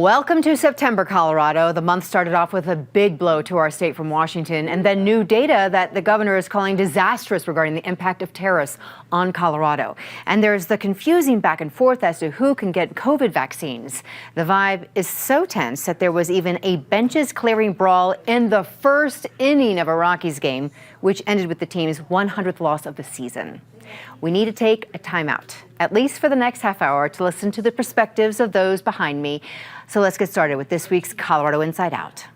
Welcome to September, Colorado. The month started off with a big blow to our state from Washington, and then new data that the governor is calling disastrous regarding the impact of tariffs on Colorado. And there's the confusing back and forth as to who can get COVID vaccines. The vibe is so tense that there was even a benches clearing brawl in the first inning of a Rockies game, which ended with the team's 100th loss of the season. We need to take a timeout, at least for the next half hour, to listen to the perspectives of those behind me. So let's get started with this week's Colorado Inside Out.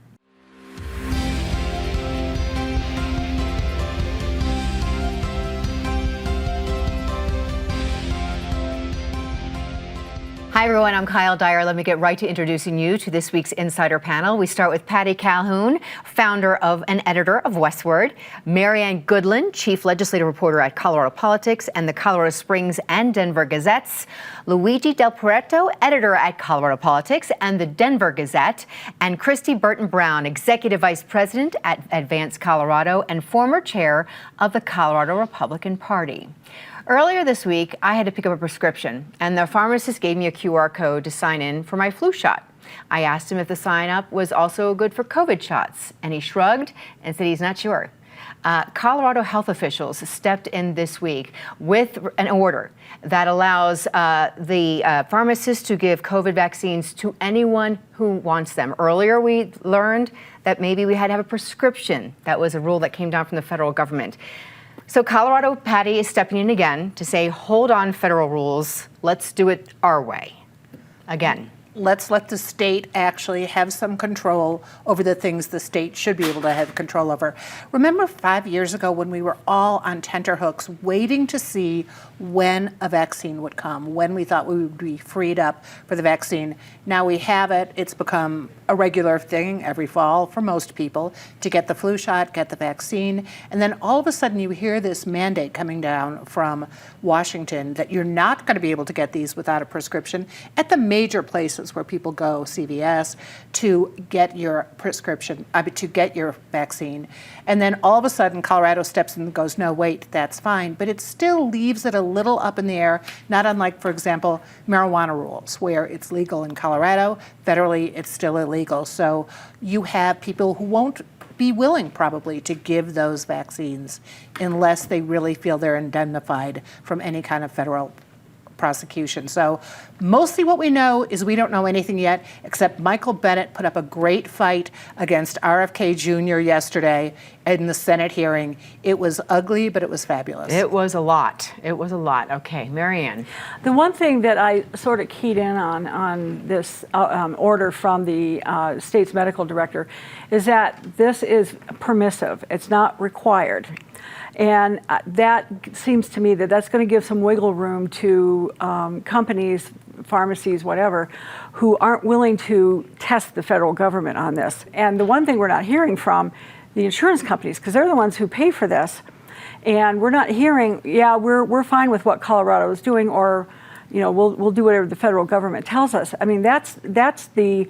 Hi, everyone. I'm Kyle Dyer. Let me get right to introducing you to this week's Insider panel. We start with Patty Calhoun, founder and editor of Westword, Marianne Goodland, chief legislative reporter at Colorado Politics and the Colorado Springs and Denver Gazettes, Luigi Del Puerto, editor at Colorado Politics and the Denver Gazette, and Christy Burton Brown, executive vice president at Advance Colorado and former chair of the Colorado Republican Party. Earlier this week, I had to pick up a prescription, and the pharmacist gave me a QR code to sign in for my flu shot. I asked him if the sign-up was also good for COVID shots, and he shrugged and said he's not sure. Colorado health officials stepped in this week with an order that allows the pharmacists to give COVID vaccines to anyone who wants them. Earlier, we learned that maybe we had to have a prescription. That was a rule that came down from the federal government. So Colorado, Patty, is stepping in again to say, hold on, federal rules, let's do it our way. Again. Let's let the state actually have some control over the things the state should be able to have control over. Remember 5 years ago when we were all on tenterhooks waiting to see when a vaccine would come, when we thought we would be freed up for the vaccine. Now we have it. It's become a regular thing every fall for most people to get the flu shot, get the vaccine. And then all of a sudden you hear this mandate coming down from Washington that you're not going to be able to get these without a prescription at the major places where people go, CVS, to get your prescription, to get your vaccine. And then all of a sudden Colorado steps in and goes, no, wait, that's fine. But it still leaves it a little up in the air, not unlike, for example, marijuana rules, where it's legal in Colorado, federally it's still illegal. So you have people who won't be willing probably to give those vaccines unless they really feel they're indemnified from any kind of federal prosecution. So mostly what we know is we don't know anything yet, except Michael Bennet put up a great fight against RFK Jr. yesterday in the Senate hearing. It was ugly, but it was fabulous. It was a lot. It was a lot. Okay, Marianne. The one thing that I sort of keyed in on this order from the state's medical director is that this is permissive. It's not required. And that seems to me that that's going to give some wiggle room to companies, pharmacies, whatever, who aren't willing to test the federal government on this. And the one thing we're not hearing from the insurance companies, because they're the ones who pay for this, and we're not hearing, yeah, we're fine with what Colorado is doing, or, you know, we'll do whatever the federal government tells us. I mean, that's the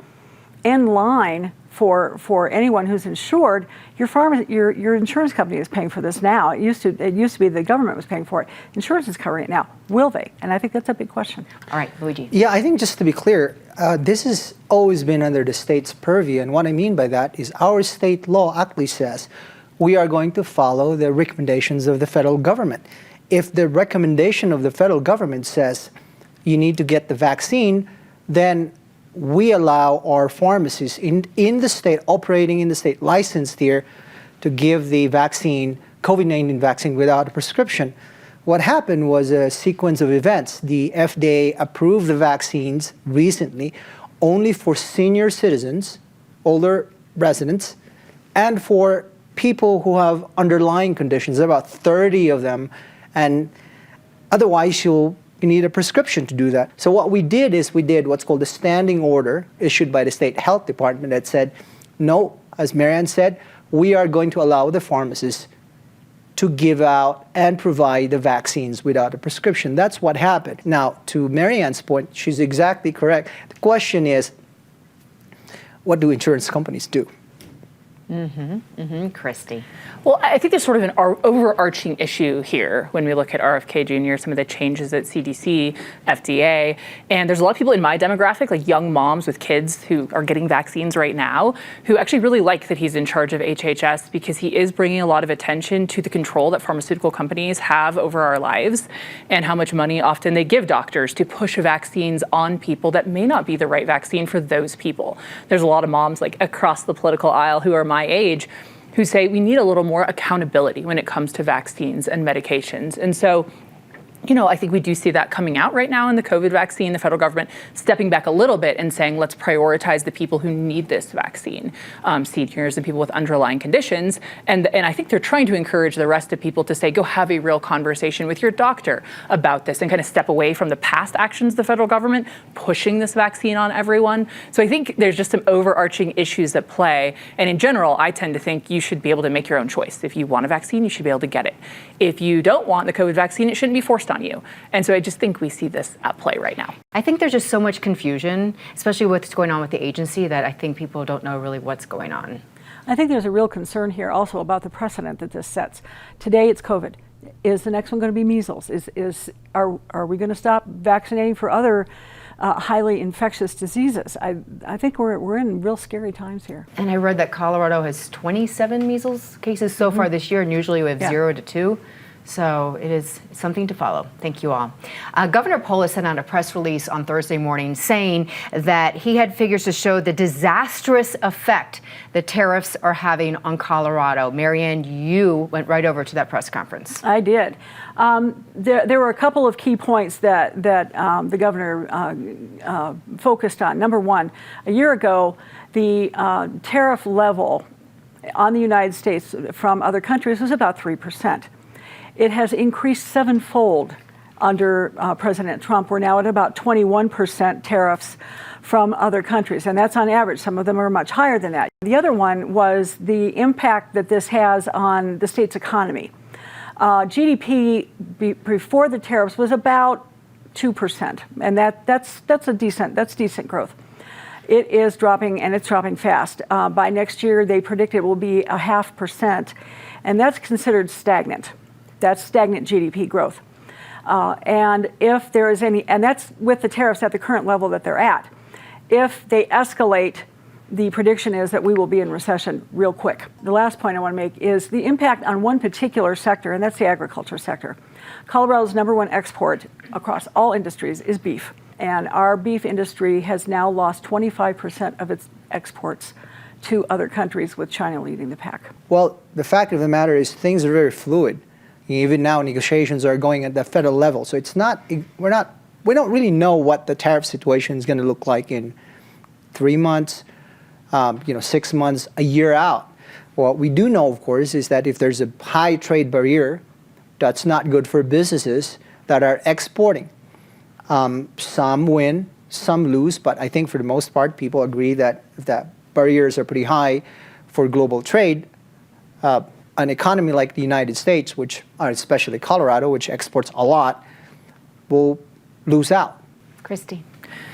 end line for anyone who's insured. Your insurance company is paying for this now. It used to be the government was paying for it. Insurance is covering it now. Will they? And I think that's a big question. All right, Luigi. Yeah, I think just to be clear, this has always been under the state's purview. And what I mean by that is our state law actually says we are going to follow the recommendations of the federal government. If the recommendation of the federal government says you need to get the vaccine, then we allow our pharmacies in the state, operating in the state, licensed here, to give the vaccine, COVID-19 vaccine, without a prescription. What happened was a sequence of events. The FDA approved the vaccines recently only for senior citizens, older residents, and for people who have underlying conditions, about 30 of them, and otherwise you need a prescription to do that. So what we did is we did what's called a standing order issued by the state health department that said, no, as Marianne said, we are going to allow the pharmacists to give out and provide the vaccines without a prescription. That's what happened. Now, to Marianne's point, she's exactly correct. The question is, what do insurance companies do? Christy. Well, I think there's sort of an overarching issue here when we look at RFK Jr., some of the changes at CDC, FDA, and there's a lot of people in my demographic, like young moms with kids who are getting vaccines right now, who actually really like that he's in charge of HHS because he is bringing a lot of attention to the control that pharmaceutical companies have over our lives and how much money often they give doctors to push vaccines on people that may not be the right vaccine for those people. There's a lot of moms like across the political aisle who are my age who say we need a little more accountability when it comes to vaccines and medications. And so, I think we do see that coming out right now in the COVID vaccine, the federal government stepping back a little bit and saying, let's prioritize the people who need this vaccine, seniors and people with underlying conditions. And I think they're trying to encourage the rest of people to say, go have a real conversation with your doctor about this and kind of step away from the past actions of the federal government pushing this vaccine on everyone. So I think there's just some overarching issues at play. And in general, I tend to think you should be able to make your own choice. If you want a vaccine, you should be able to get it. If you don't want the COVID vaccine, it shouldn't be forced on you. And so I just think we see this at play right now. I think there's just so much confusion, especially with what's going on with the agency, that I think people don't know really what's going on. I think there's a real concern here also about the precedent that this sets. Today it's COVID. Is the next one going to be measles? Are we going to stop vaccinating for other highly infectious diseases? I think we're in real scary times here. And I read that Colorado has 27 measles cases so far this year, and usually we have 0 to 2. So it is something to follow. Thank you all. Governor Polis sent out a press release on Thursday morning saying that he had figures to show the disastrous effect the tariffs are having on Colorado. Marianne, you went right over to that press conference. I did. There were a couple of key points that the governor focused on. Number one, a year ago, the tariff level on the United States from other countries was about 3%. It has increased sevenfold under President Trump. We're now at about 21% tariffs from other countries, and that's on average. Some of them are much higher than that. The other one was the impact that this has on the state's economy. GDP before the tariffs was about 2%, and that's decent growth. It is dropping, and it's dropping fast. By next year, they predict it will be 0.5%, and that's considered stagnant. That's stagnant GDP growth. And if there is any, and that's with the tariffs at the current level that they're at. If they escalate, the prediction is that we will be in recession real quick. The last point I want to make is the impact on one particular sector, and that's the agriculture sector. Colorado's #1 export across all industries is beef. And our beef industry has now lost 25% of its exports to other countries, with China leading the pack. Well, the fact of the matter is things are very fluid. Even now, negotiations are going at the federal level. So we don't really know what the tariff situation is going to look like in 3 months, 6 months, a year out. What we do know, of course, is that if there's a high trade barrier, that's not good for businesses that are exporting. Some win, some lose, but I think for the most part, people agree that if that barriers are pretty high for global trade, an economy like the United States, especially Colorado, which exports a lot, will lose out. Christy.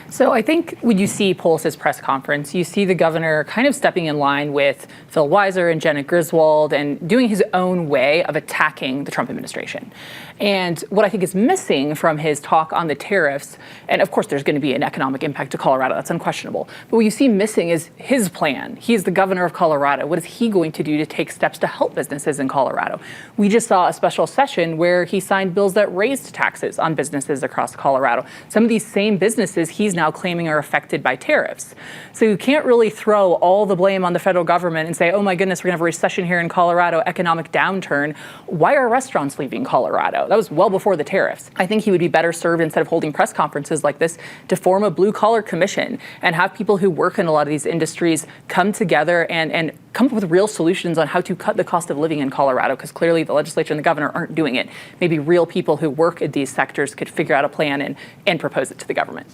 So I think when you see Polis's press conference, you see the governor kind of stepping in line with Phil Weiser and Janet Griswold and doing his own way of attacking the Trump administration. And what I think is missing from his talk on the tariffs, and of course there's going to be an economic impact to Colorado, that's unquestionable, but what you see missing is his plan. He is the governor of Colorado. What is he going to do to take steps to help businesses in Colorado? We just saw a special session where he signed bills that raised taxes on businesses across Colorado. Some of these same businesses he's now claiming are affected by tariffs. So you can't really throw all the blame on the federal government and say, oh my goodness, we're going to have a recession here in Colorado, economic downturn. Why are restaurants leaving Colorado? That was well before the tariffs. I think he would be better served, instead of holding press conferences like this, to form a blue-collar commission and have people who work in a lot of these industries come together and come up with real solutions on how to cut the cost of living in Colorado, because clearly the legislature and the governor aren't doing it. Maybe real people who work in these sectors could figure out a plan and propose it to the government.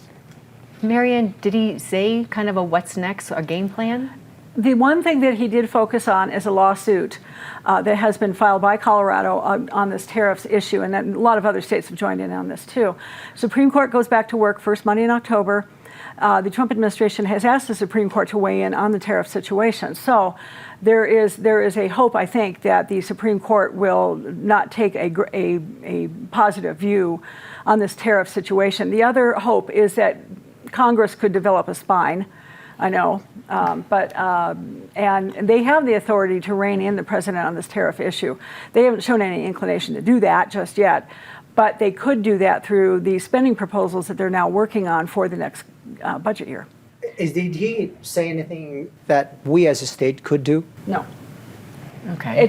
Marianne, did he say kind of a what's next, a game plan? The one thing that he did focus on is a lawsuit that has been filed by Colorado on this tariffs issue, and then a lot of other states have joined in on this too. Supreme Court goes back to work first Monday in October. the Trump administration has asked the Supreme Court to weigh in on the tariff situation. So there is a hope, I think, that the Supreme Court will not take a positive view on this tariff situation. The other hope is that Congress could develop a spine. I know, and they have the authority to rein in the president on this tariff issue. They haven't shown any inclination to do that just yet, but they could do that through the spending proposals that they're now working on for the next budget year. Did he say anything that we as a state could do? No. Okay.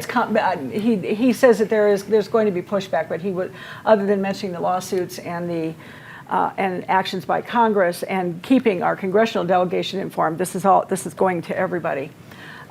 He says that there's going to be pushback, but he would, other than mentioning the lawsuits and the and actions by Congress and keeping our congressional delegation informed. This is going to everybody.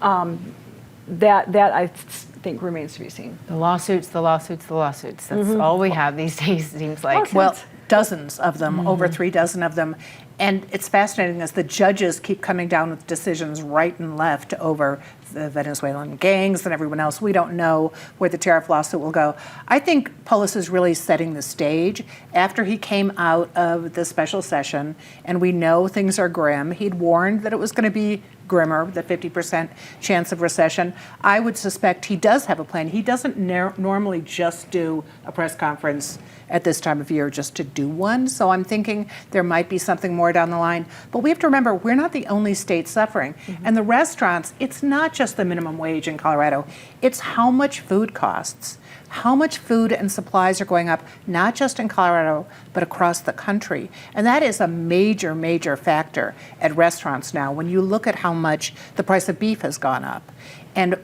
That I think remains to be seen. The lawsuits. That's all we have these days, it seems like. Well, dozens of them, over 3 dozen of them. And it's fascinating as the judges keep coming down with decisions right and left over the Venezuelan gangs and everyone else. We don't know where the tariff lawsuit will go. I think Polis is really setting the stage. After he came out of the special session, and we know things are grim, he'd warned that it was going to be grimmer, the 50% chance of recession. I would suspect he does have a plan. He doesn't normally just do a press conference at this time of year just to do one. So I'm thinking there might be something more down the line. But we have to remember, we're not the only state suffering. And the restaurants, it's not just the minimum wage in Colorado. It's how much food costs. How much food and supplies are going up, not just in Colorado, but across the country. And that is a major, major factor at restaurants now. When you look at how much the price of beef has gone up. And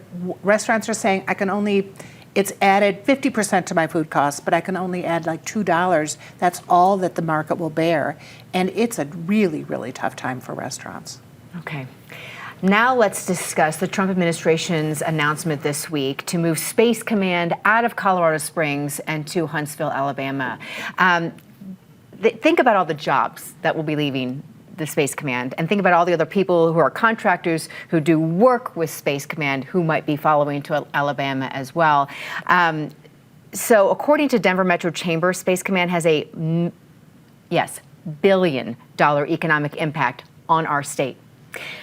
restaurants are saying, it's added 50% to my food costs, but I can only add like $2. That's all that the market will bear. And it's a really, really tough time for restaurants. Okay. Now let's discuss the Trump administration's announcement this week to move Space Command out of Colorado Springs and to Huntsville, Alabama. Think about all the jobs that will be leaving the Space Command, and think about all the other people who are contractors who do work with Space Command who might be following to Alabama as well. So according to Denver Metro Chamber, Space Command has a, billion-dollar economic impact on our state.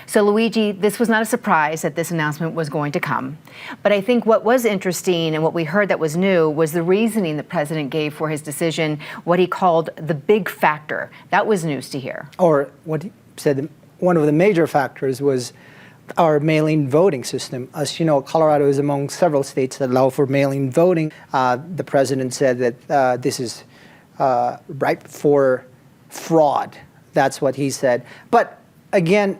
So Luigi, this was not a surprise that this announcement was going to come. But I think what was interesting and what we heard that was new was the reasoning the president gave for his decision, what he called the big factor. That was news to hear. Or what he said, one of the major factors was our mail-in voting system. As you know, Colorado is among several states that allow for mail-in voting. The president said that this is ripe for fraud. That's what he said. But again,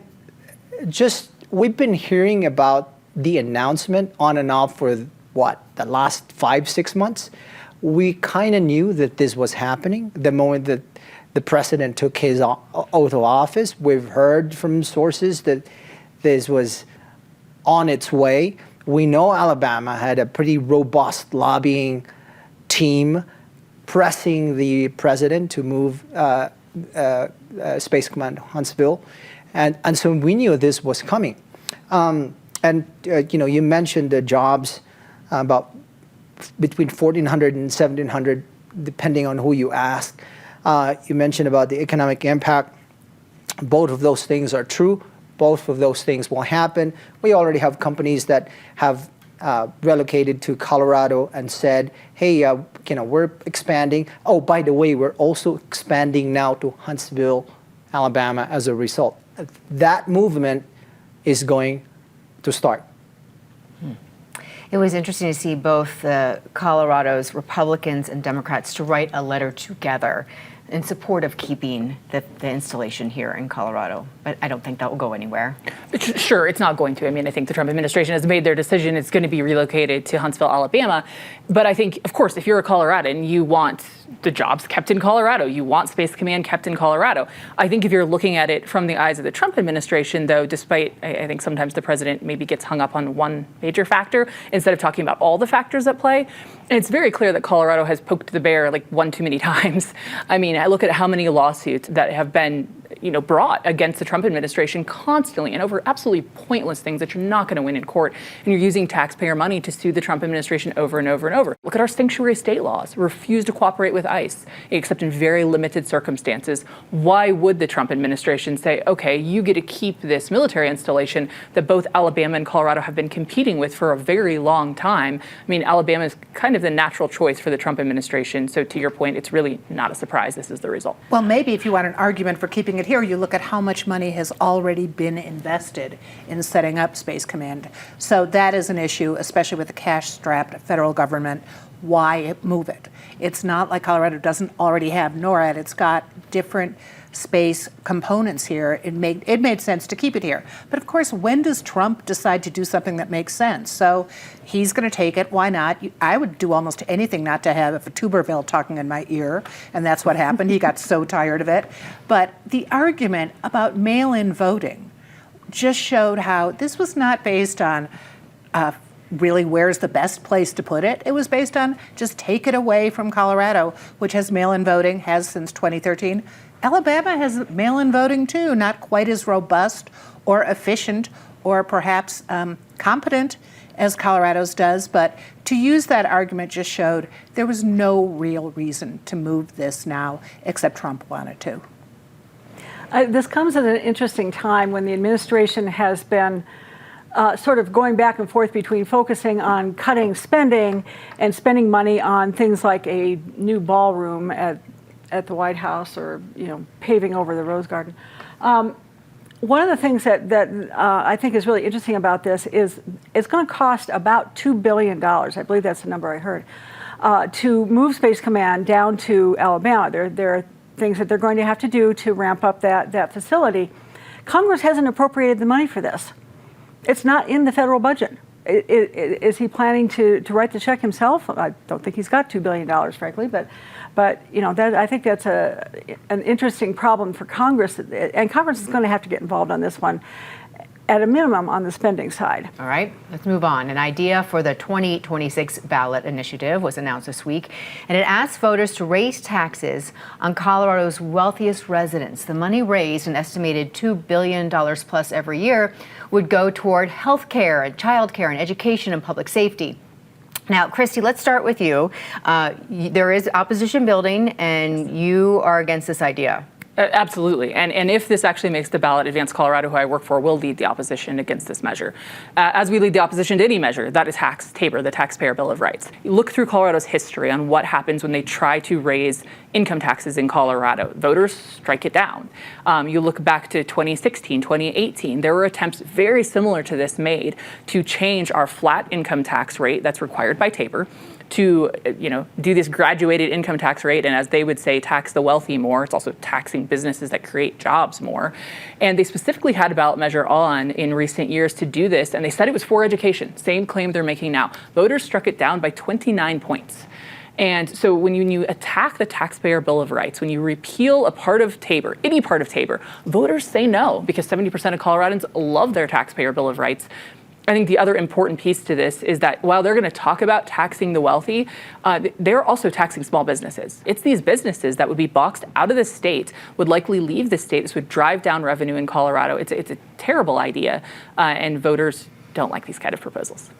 we've been hearing about the announcement on and off for the last 5-6 months. We kind of knew that this was happening the moment that the president took his oath of office. We've heard from sources that this was on its way. We know Alabama had a pretty robust lobbying team pressing the president to move Space Command Huntsville. And so we knew this was coming. You mentioned the jobs, about between 1,400 and 1,700, depending on who you ask. You mentioned about the economic impact. Both of those things are true. Both of those things will happen. We already have companies that have relocated to Colorado and said, hey, we're expanding. Oh, by the way, we're also expanding now to Huntsville, Alabama as a result. That movement is going to start. It was interesting to see both Colorado's Republicans and Democrats to write a letter together in support of keeping the installation here in Colorado. But I don't think that will go anywhere. Sure, it's not going to. I mean, I think the Trump administration has made their decision. It's going to be relocated to Huntsville, Alabama. But I think, of course, if you're a Coloradan, you want the jobs kept in Colorado. You want Space Command kept in Colorado. I think if you're looking at it from the eyes of the Trump administration, though, despite I think sometimes the president maybe gets hung up on one major factor instead of talking about all the factors at play. And it's very clear that Colorado has poked the bear like one too many times. I mean, I look at how many lawsuits that have been brought against the Trump administration constantly and over absolutely pointless things that you're not going to win in court. And you're using taxpayer money to sue the Trump administration over and over and over. Look at our sanctuary state laws. Refuse to cooperate with ICE, except in very limited circumstances. Why would the Trump administration say, okay, you get to keep this military installation that both Alabama and Colorado have been competing with for a very long time? I mean, Alabama is kind of the natural choice for the Trump administration. So to your point, it's really not a surprise this is the result. Well, maybe if you want an argument for keeping it here, you look at how much money has already been invested in setting up Space Command. So that is an issue, especially with the cash-strapped federal government. Why move it? It's not like Colorado doesn't already have NORAD. It's got different space components here. It made sense to keep it here. But of course, when does Trump decide to do something that makes sense? So he's going to take it. Why not? I would do almost anything not to have a Tuberville talking in my ear, and that's what happened. He got so tired of it. But the argument about mail-in voting just showed how this was not based on really where's the best place to put it. It was based on just take it away from Colorado, which has mail-in voting, has since 2013. Alabama has mail-in voting too, not quite as robust or efficient or perhaps competent as Colorado's does, but to use that argument just showed there was no real reason to move this now except Trump wanted to. This comes at an interesting time when the administration has been sort of going back and forth between focusing on cutting spending and spending money on things like a new ballroom at the White House or paving over the Rose Garden. One of the things that I think is really interesting about this is it's going to cost about $2 billion. I believe that's the number I heard, to move Space Command down to Alabama. There are things that they're going to have to do to ramp up that facility. Congress hasn't appropriated the money for this. It's not in the federal budget. Is he planning to write the check himself? I don't think he's got $2 billion, frankly, but I think that's an interesting problem for Congress, and Congress is going to have to get involved on this one, at a minimum on the spending side. All right, let's move on. An idea for the 2026 ballot initiative was announced this week, and it asks voters to raise taxes on Colorado's wealthiest residents. The money raised, an estimated $2 billion plus every year, would go toward health care and child care and education and public safety. Now, Christy, let's start with you. There is opposition building, and you are against this idea. Absolutely. And if this actually makes the ballot, Advance Colorado, who I work for, will lead the opposition against this measure. As we lead the opposition to any measure, that is TABOR, the Taxpayer Bill of Rights. You look through Colorado's history on what happens when they try to raise income taxes in Colorado. Voters strike it down. You look back to 2016, 2018, there were attempts very similar to this made to change our flat income tax rate that's required by TABOR to do this graduated income tax rate, and as they would say, tax the wealthy more. It's also taxing businesses that create jobs more. And they specifically had a ballot measure on in recent years to do this, and they said it was for education. Same claim they're making now. Voters struck it down by 29 points. And so when you attack the Taxpayer Bill of Rights, when you repeal a part of TABOR, any part of TABOR, voters say no because 70% of Coloradans love their Taxpayer Bill of Rights. I think the other important piece to this is that while they're going to talk about taxing the wealthy, they're also taxing small businesses. It's these businesses that would be boxed out of the state, would likely leave the state. This would drive down revenue in Colorado. It's a terrible idea, and voters don't like these kind of proposals.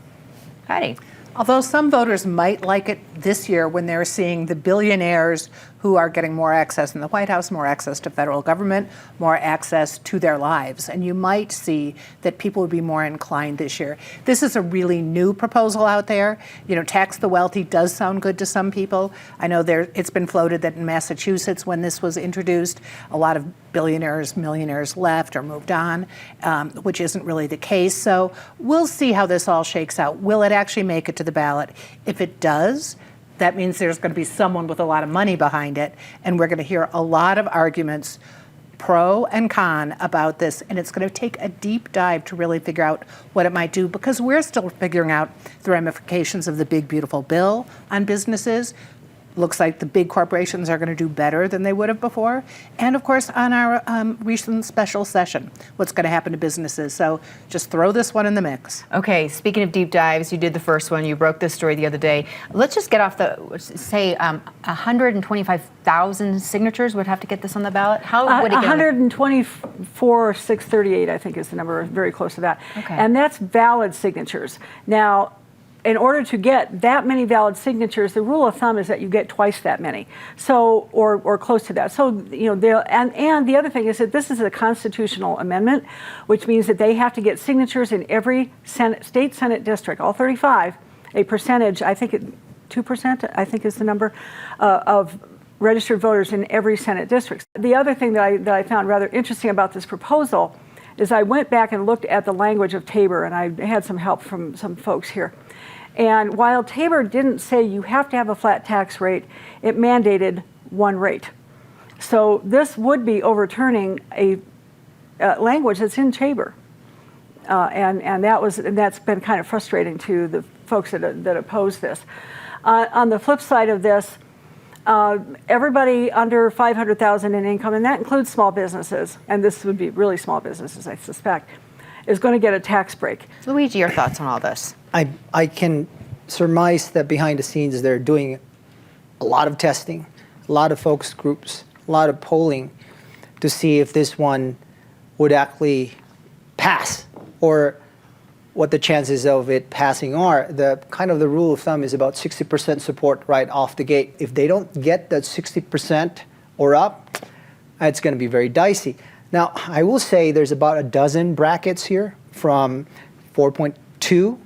Patty. Although some voters might like it this year when they're seeing the billionaires who are getting more access in the White House, more access to federal government, more access to their lives. And you might see that people would be more inclined this year. This is a really new proposal out there. Tax the wealthy does sound good to some people. I know it's been floated that in Massachusetts, when this was introduced, a lot of billionaires, millionaires left or moved on, which isn't really the case. So we'll see how this all shakes out. Will it actually make it to the ballot? If it does, that means there's going to be someone with a lot of money behind it, and we're going to hear a lot of arguments pro and con about this, and it's going to take a deep dive to really figure out what it might do, because we're still figuring out the ramifications of the big, beautiful bill on businesses. Looks like the big corporations are going to do better than they would have before. And of course, on our recent special session, what's going to happen to businesses. So just throw this one in the mix. Okay, speaking of deep dives, you did the first one. You broke this story the other day. Let's just get off the, say, 125,000 signatures would have to get this on the ballot. How would it get? 124,638, I think is the number, very close to that. Okay. And that's valid signatures. Now, in order to get that many valid signatures, the rule of thumb is that you get twice that many, so or close to that. So and the other thing is that this is a constitutional amendment, which means that they have to get signatures in every state Senate district, all 35, a percentage. I think 2%. I think is the number of registered voters in every Senate district. The other thing that I found rather interesting about this proposal is I went back and looked at the language of Tabor, and I had some help from some folks here. And while Tabor didn't say you have to have a flat tax rate, it mandated one rate. So this would be overturning a language that's in Tabor. And that's been kind of frustrating to the folks that oppose this. On the flip side of this, everybody under 500,000 in income, and that includes small businesses, and this would be really small businesses, I suspect, is going to get a tax break. Luigi, your thoughts on all this? I can surmise that behind the scenes they're doing a lot of testing, a lot of focus groups, a lot of polling to see if this one would actually pass or what the chances of it passing are. The rule of thumb is about 60% support right off the gate. If they don't get that 60% or up, it's going to be very dicey. Now, I will say there's about a dozen brackets here from 4.2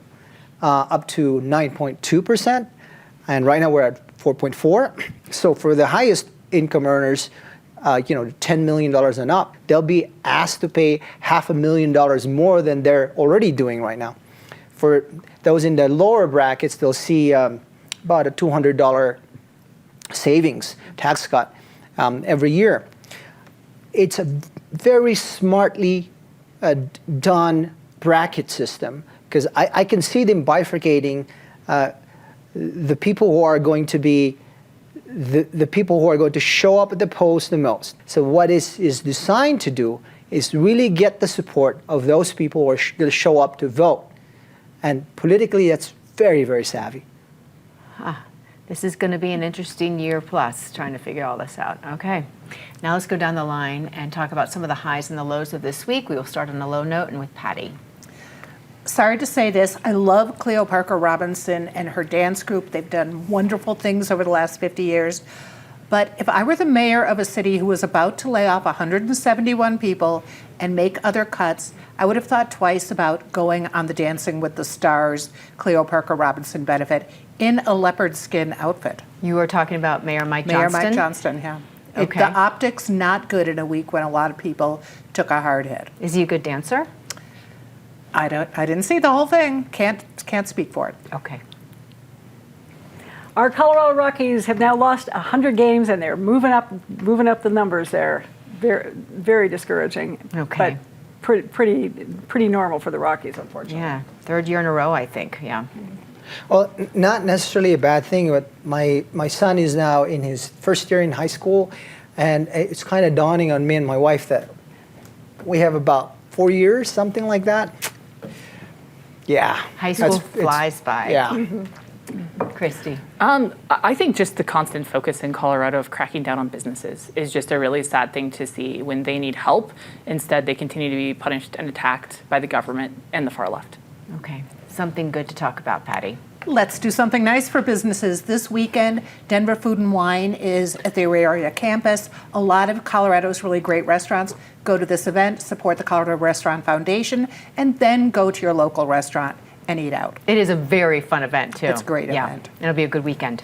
up to 9.2%, and right now we're at 4.4. So for the highest income earners, $10 million and up, they'll be asked to pay $500,000 more than they're already doing right now. For those in the lower brackets, they'll see about a $200 savings tax cut every year. It's a very smartly done bracket system, because I can see them bifurcating the people who are going to be the people who are going to show up at the polls the most. So what is designed to do is really get the support of those people who are going to show up to vote. And politically, that's very, very savvy. This is going to be an interesting year plus, trying to figure all this out. Okay, now let's go down the line and talk about some of the highs and the lows of this week. We will start on a low note and with Patty. Sorry to say this, I love Cleo Parker Robinson and her dance group. They've done wonderful things over the last 50 years. But if I were the mayor of a city who was about to lay off 171 people and make other cuts, I would have thought twice about going on the Dancing with the Stars Cleo Parker Robinson benefit in a leopard skin outfit. You were talking about Mayor Mike Mayor Johnston? Mike Johnston, yeah. Okay. The optics not good in a week when a lot of people took a hard hit. Is he a good dancer? I didn't see the whole thing. Can't speak for it. Okay. Our Colorado Rockies have now lost 100 games, and they're moving up the numbers there. Very, very discouraging. Okay. But pretty normal for the Rockies, unfortunately. Yeah, third year in a row, I think. Yeah. Well, not necessarily a bad thing, but my son is now in his first year in high school, and it's kind of dawning on me and my wife that we have about 4 years, something like that. Yeah. High school flies by. Yeah. Christy. I think just the constant focus in Colorado of cracking down on businesses is just a really sad thing to see when they need help. Instead, they continue to be punished and attacked by the government and the far left. Okay. Something good to talk about, Patty. Let's do something nice for businesses. This weekend, Denver Food and Wine is at the area campus. A lot of Colorado's really great restaurants go to this event, support the Colorado Restaurant Foundation, and then go to your local restaurant and eat out. It is a very fun event, too. It's a great event. It'll be a good weekend.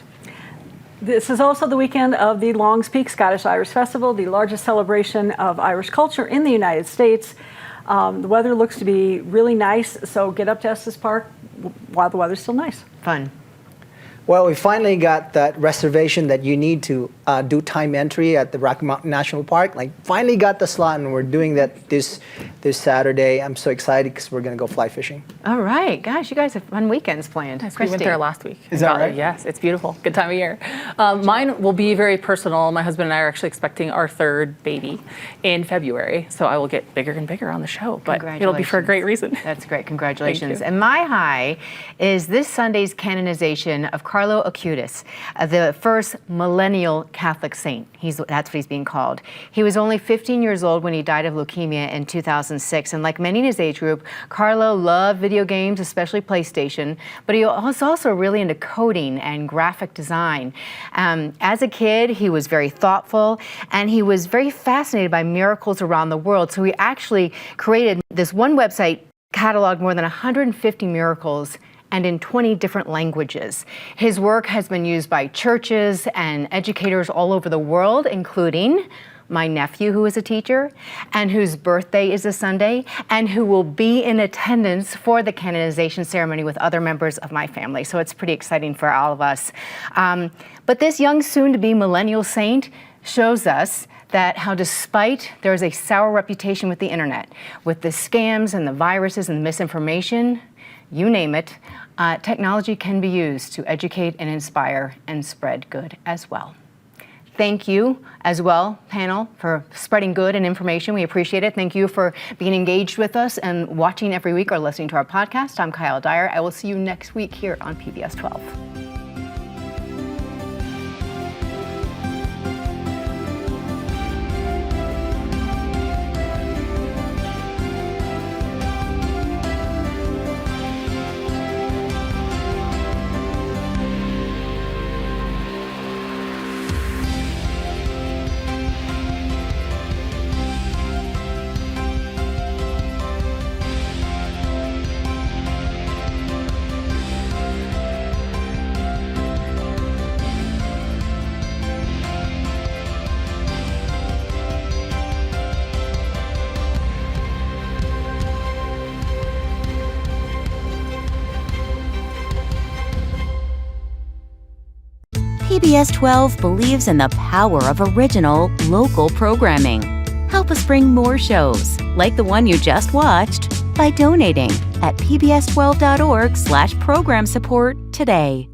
This is also the weekend of the Longs Peak Scottish-Irish Festival, the largest celebration of Irish culture in the United States. The weather looks to be really nice, so get up to Estes Park while the weather's still nice. Fun. Well, we finally got that reservation that you need to do time entry at the Rocky Mountain National Park. Like, finally got the slot, and we're doing that this Saturday. I'm so excited because we're going to go fly fishing. All right, gosh, you guys have fun weekends planned. Yes, we went there last week. Is that right? Yes, it's beautiful. Good time of year. Mine will be very personal. My husband and I are actually expecting our third baby in February, so I will get bigger and bigger on the show, but it'll be for a great reason. That's great. Congratulations. you. And my high is this Sunday's canonization of Carlo Acutis, the first millennial Catholic saint. That's what he's being called. He was only 15 years old when he died of leukemia in 2006. And like many in his age group, Carlo loved video games, especially PlayStation, but he was also really into coding and graphic design. As a kid, he was very thoughtful, and he was very fascinated by miracles around the world. So he actually created this one website, cataloged more than 150 miracles, and in 20 different languages. His work has been used by churches and educators all over the world, including my nephew, who is a teacher and whose birthday is a Sunday, and who will be in attendance for the canonization ceremony with other members of my family. So it's pretty exciting for all of us. But this young, soon-to-be millennial saint shows us that how despite there is a sour reputation with the internet, with the scams and the viruses and the misinformation, you name it, technology can be used to educate and inspire and spread good as well. Thank you as well, panel, for spreading good and information. We appreciate it. Thank you for being engaged with us and watching every week or listening to our podcast. I'm Kyle Dyer. I will see you next week here on PBS 12. PBS 12 believes in the power of original, local programming. Help us bring more shows, like the one you just watched, by donating at pbs12.org/program support today.